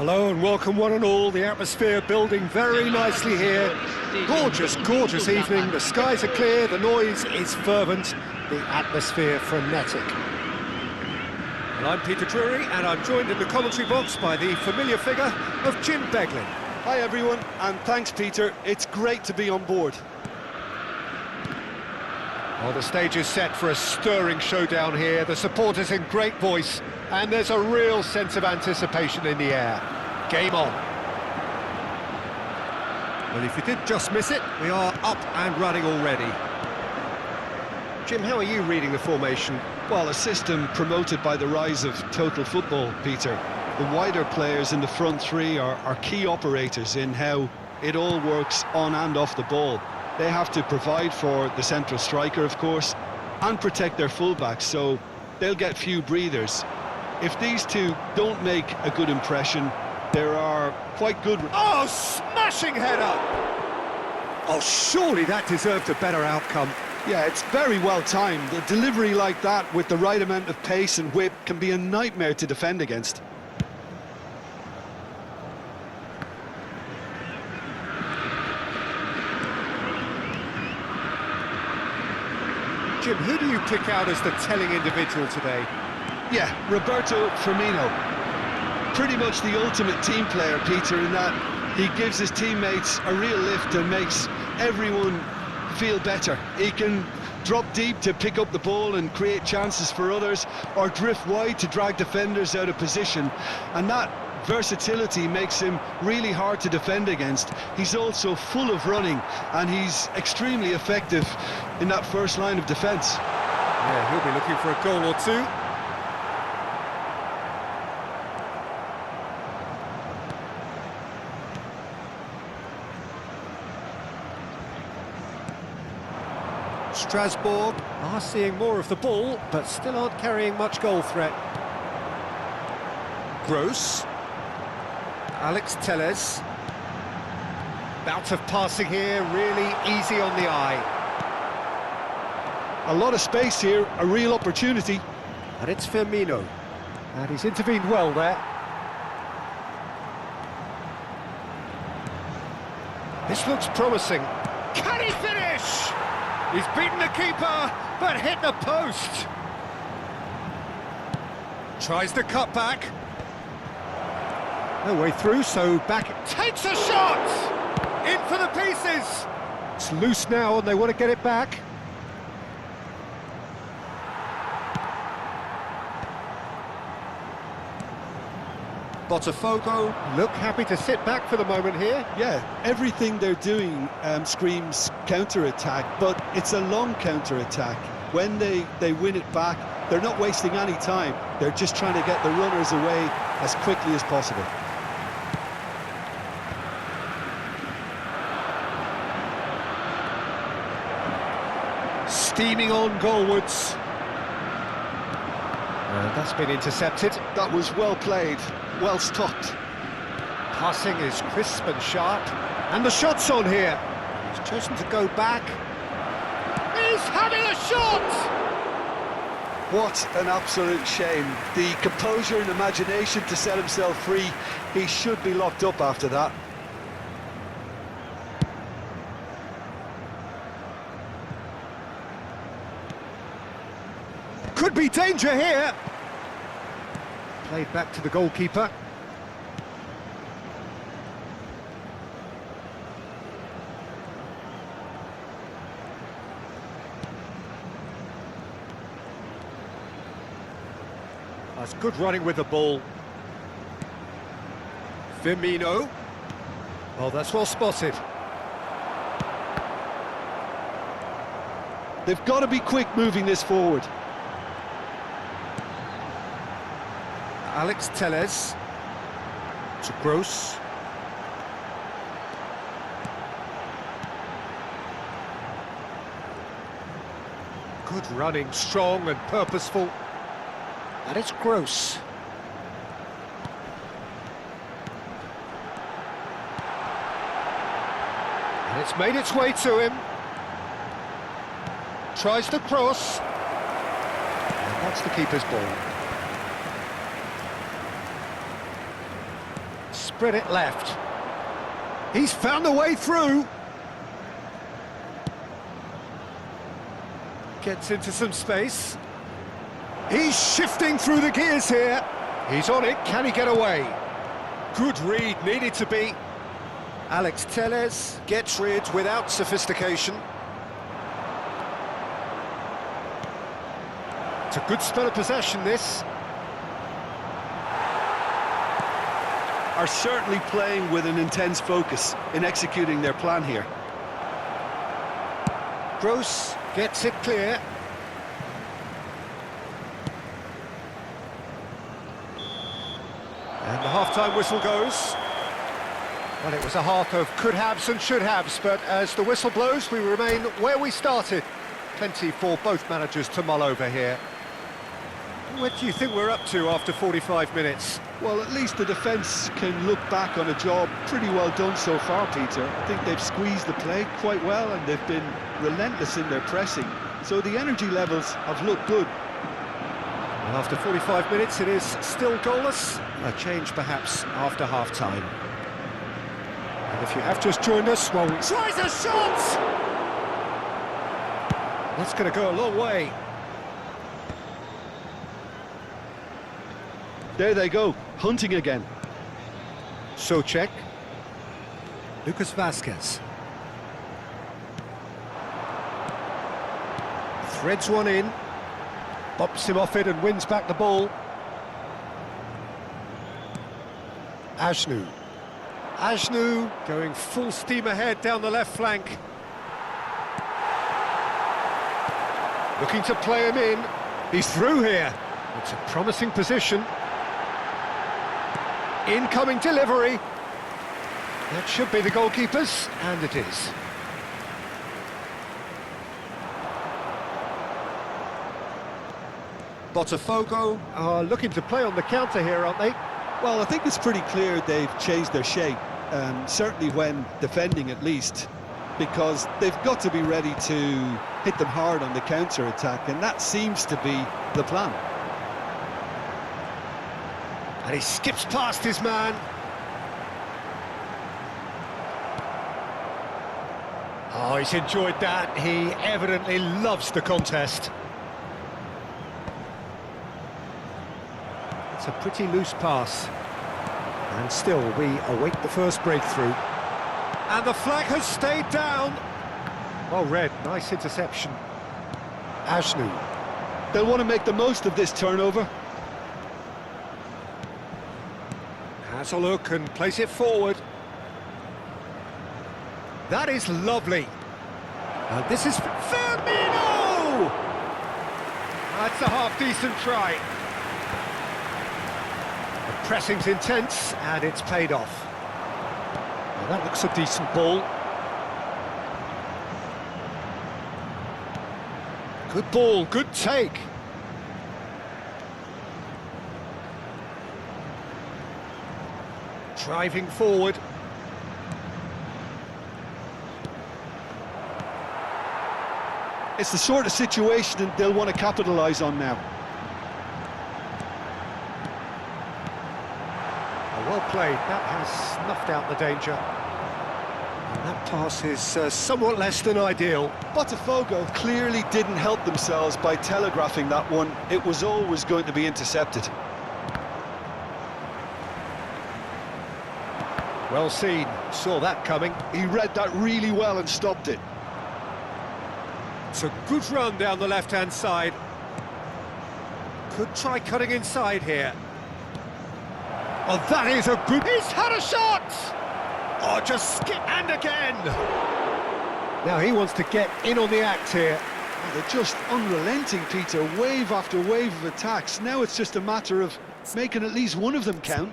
Hello and welcome one and all. The atmosphere building very nicely here. Gorgeous, gorgeous evening. The skies are clear, the noise is fervent, the atmosphere frenetic. And I'm Peter Drury, and I'm joined in the commentary box by the familiar figure of Jim Beglin. Hi everyone, and thanks Peter. It's great to be on board. Well, the stage is set for a stirring showdown here. The supporters in great voice, and there's a real sense of anticipation in the air. Game on. Well, if you did just miss it, we are up and running already. Jim, how are you reading the formation? Well, a system promoted by the rise of total football, Peter. The wider players in the front three are key operators in how it all works on and off the ball. They have to provide for the central striker, of course, and protect their fullbacks, so they'll get few breathers. If these two don't make a good impression, there are quite good... Oh, smashing header! Oh, surely that deserved a better outcome. Yeah, it's very well timed. A delivery like that with the right amount of pace and whip can be a nightmare to defend against. Jim, who do you pick out as the telling individual today? Yeah, Roberto Firmino. Pretty much the ultimate team player, Peter, in that he gives his teammates a real lift and makes everyone feel better. He can drop deep to pick up the ball and create chances for others, or drift wide to drag defenders out of position, and that versatility makes him really hard to defend against. He's also full of running, and he's extremely effective in that first line of defence. Yeah, he'll be looking for a goal or two. Strasbourg are seeing more of the ball, but still aren't carrying much goal threat. Gross. Alex Telles. Bout of passing here, really easy on the eye. A lot of space here, a real opportunity. And it's Firmino. And he's intervened well there. This looks promising. Can he finish? He's beaten the keeper, but hit the post. Tries the cut back. No way through, so back... Takes a shot! In for the pieces! It's loose now, and they want to get it back. Botafogo look happy to sit back for the moment here. Yeah, everything they're doing screams counter-attack, but it's a long counter-attack. When they win it back, they're not wasting any time. They're just trying to get the runners away as quickly as possible. Steaming on goalwards. That's been intercepted. That was well played, well stopped. Passing is crisp and sharp. And the shot's on here. He's chosen to go back. He's having a shot! What an absolute shame. The composure and imagination to set himself free. He should be locked up after that. Could be danger here. Played back to the goalkeeper. That's good running with the ball. Firmino. Oh, that's well spotted. They've got to be quick moving this forward. Alex Telles to Gross. Good running, strong and purposeful. And it's Gross. And it's made its way to him. Tries the cross. And that's the keeper's ball. spread it left. He's found a way through. Gets into some space. He's shifting through the gears here. He's on it, can he get away? Good read, needed to be. Alex Telles gets rid without sophistication. It's a good spell of possession, this. Are certainly playing with an intense focus in executing their plan here. Gross gets it clear. And the half-time whistle goes. Well, it was a half of could-haves and should-haves, but as the whistle blows, we remain where we started. Plenty for both managers to mull over here. What do you think we're up to after 45 minutes? Well, at least the defence can look back on a job pretty well done so far, Peter. I think they've squeezed the play quite well and they've been relentless in their pressing. So the energy levels have looked good. And after 45 minutes, it is still goalless. A change perhaps after half-time. And if you have just joined us, well, tries a shot! That's going to go a long way. There they go, hunting again. Socek. Lucas Vasquez. Threads one in. Bops him off it and wins back the ball. Ajnu. Ajnu going full steam ahead down the left flank. Looking to play him in. He's through here. It's a promising position. Incoming delivery. That should be the goalkeeper's, and it is. Botafogo are looking to play on the counter here, aren't they? Well, I think it's pretty clear they've changed their shape, certainly when defending at least, because they've got to be ready to hit them hard on the counter-attack, and that seems to be the plan. And he skips past his man. Oh, he's enjoyed that. He evidently loves the contest. It's a pretty loose pass. And still, we await the first breakthrough. And the flag has stayed down. Well read, nice interception. Ajnu. They'll want to make the most of this turnover. Has a look and plays it forward. That is lovely. And this is Firmino! That's a half-decent try. The pressing's intense, and it's paid off. Well, that looks a decent ball. Good ball, good take. Driving forward. It's the sort of situation they'll want to capitalise on now. Well played, that has snuffed out the danger. And that pass is somewhat less than ideal. Botafogo clearly didn't help themselves by telegraphing that one. It was always going to be intercepted. Well seen, saw that coming. He read that really well and stopped it. It's a good run down the left-hand side. Could try cutting inside here. Oh, that is a good... He's had a shot! Oh, just skip, and again! Now he wants to get in on the act here. Oh, they're just unrelenting, Peter. Wave after wave of attacks. Now it's just a matter of making at least one of them count.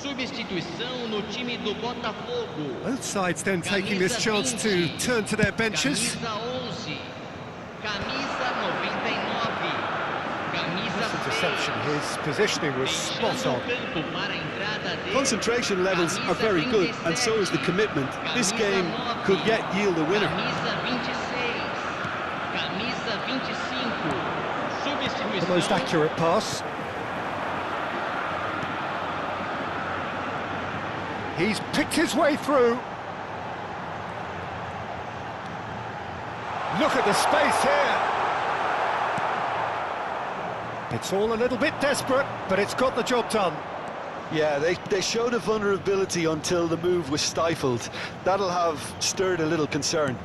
substituição no time do Botafogo. Both sides then taking this chance to turn to their benches. Camisa 11. Camisa 99. Camisa Interception, his positioning was spot on. Concentration levels are very good, and so is the commitment. This game could yet yield a winner. Camisa 26. Camisa 25. The most accurate pass. He's picked his way through. Look at the space here. It's all a little bit desperate, but it's got the job done. Yeah, they showed a vulnerability until the move was stifled. That'll have stirred a little concern.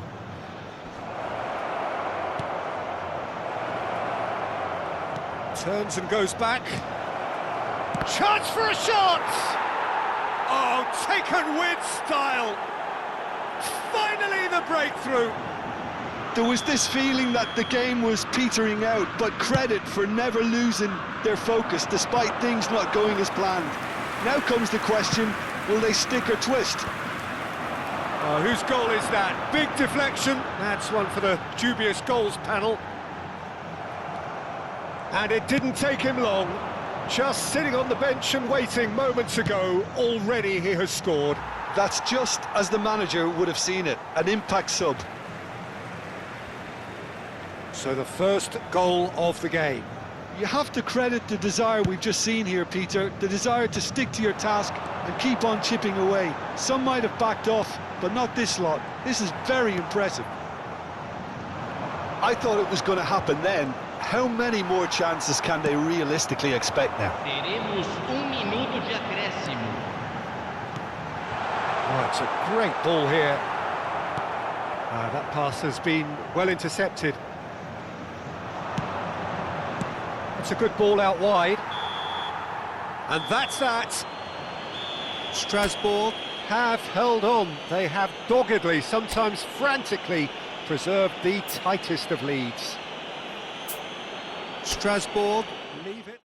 Turns and goes back. Chance for a shot! Oh, taken with style. Finally the breakthrough. There was this feeling that the game was petering out, but credit for never losing their focus despite things not going as planned. Now comes the question, will they stick or twist? Oh, whose goal is that? Big deflection. That's one for the dubious goals panel. And it didn't take him long. Just sitting on the bench and waiting moments ago, already he has scored. That's just as the manager would have seen it, an impact sub. So the first goal of the game. You have to credit the desire we've just seen here, Peter, the desire to stick to your task and keep on chipping away. Some might have backed off, but not this lot. This is very impressive. I thought it was going to happen then. How many more chances can they realistically expect now? Teremos minuto de acréscimo. Oh, it's a great ball here. That pass has been well intercepted. It's a good ball out wide. And that's that. Strasbourg have held on. They have doggedly, sometimes frantically, preserved the tightest of leads. Strasbourg leave it.